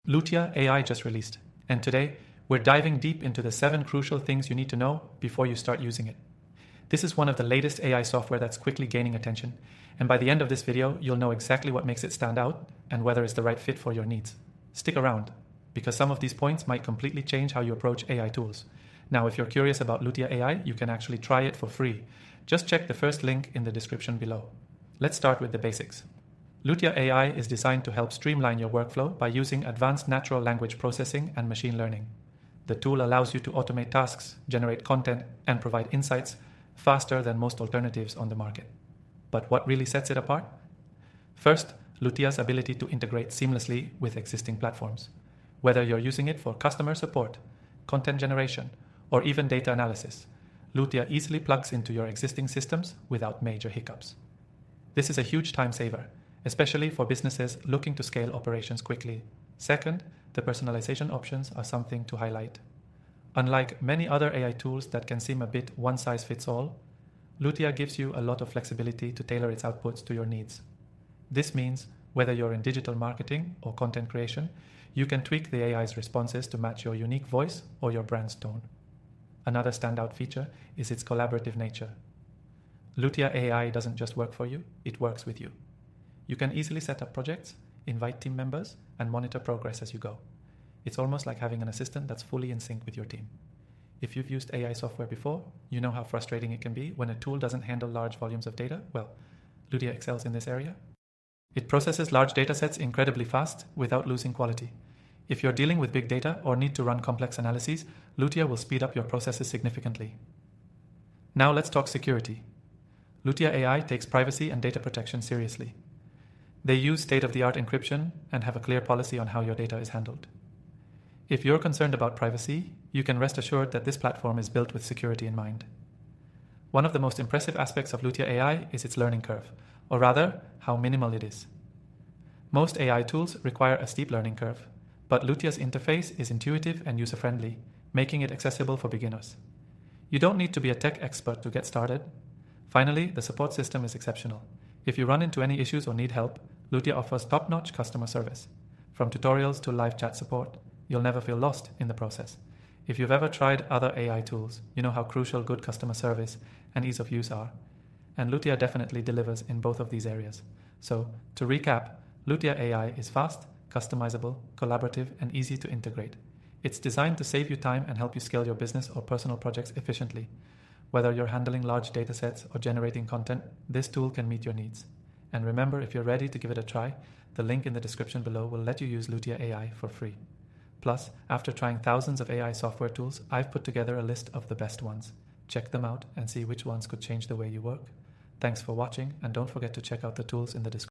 Lutia AI just released, and today we're diving deep into the 7 crucial things you need to know before you start using it. This is one of the latest AI software that's quickly gaining attention, and by the end of this video, you'll know exactly what makes it stand out and whether it's the right fit for your needs. Stick around, because some of these points might completely change how you approach AI tools. Now, if you're curious about Lutia AI, you can actually try it for free. Just check the first link in the description below. Let's start with the basics. Lutia AI is designed to help streamline your workflow by using advanced natural language processing and machine learning. The tool allows you to automate tasks, generate content, and provide insights faster than most alternatives on the market. But what really sets it apart? First, Lutia's ability to integrate seamlessly with existing platforms. Whether you're using it for customer support, content generation, or even data analysis, Lutia easily plugs into your existing systems without major hiccups. This is a huge time saver, especially for businesses looking to scale operations quickly. Second, the personalization options are something to highlight. Unlike many other AI tools that can seem a bit one-size-fits-all, Lutia gives you a lot of flexibility to tailor its outputs to your needs. This means whether you're in digital marketing or content creation, you can tweak the AI's responses to match your unique voice or your brand's tone. Another standout feature is its collaborative nature. Lutia AI doesn't just work for you, it works with you. You can easily set up projects, invite team members, and monitor progress as you go. It's almost like having an assistant that's fully in sync with your team. If you've used AI software before, you know how frustrating it can be when a tool doesn't handle large volumes of data. Well, Lutia excels in this area. It processes large datasets incredibly fast without losing quality. If you're dealing with big data or need to run complex analyses, Lutia will speed up your processes significantly. Now let's talk security. Lutia AI takes privacy and data protection seriously. They use state-of-the-art encryption and have a clear policy on how your data is handled. If you're concerned about privacy, you can rest assured that this platform is built with security in mind. One of the most impressive aspects of Lutia AI is its learning curve, or rather, how minimal it is. Most AI tools require a steep learning curve, but Lutia's interface is intuitive and user-friendly, making it accessible for beginners. You don't need to be a tech expert to get started. Finally, the support system is exceptional. If you run into any issues or need help, Lutia offers top-notch customer service. From tutorials to live chat support, you'll never feel lost in the process. If you've ever tried other AI tools, you know how crucial good customer service and ease of use are. And Lutia definitely delivers in both of these areas. So, to recap, Lutia AI is fast, customizable, collaborative, and easy to integrate. It's designed to save you time and help you scale your business or personal projects efficiently. Whether you're handling large datasets or generating content, this tool can meet your needs. And remember, if you're ready to give it a try, the link in the description below will let you use Lutia AI for free. Plus, after trying thousands of AI software tools, I've put together a list of the best ones. Check them out and see which ones could change the way you work. Thanks for watching, and don't forget to check out the tools in the description.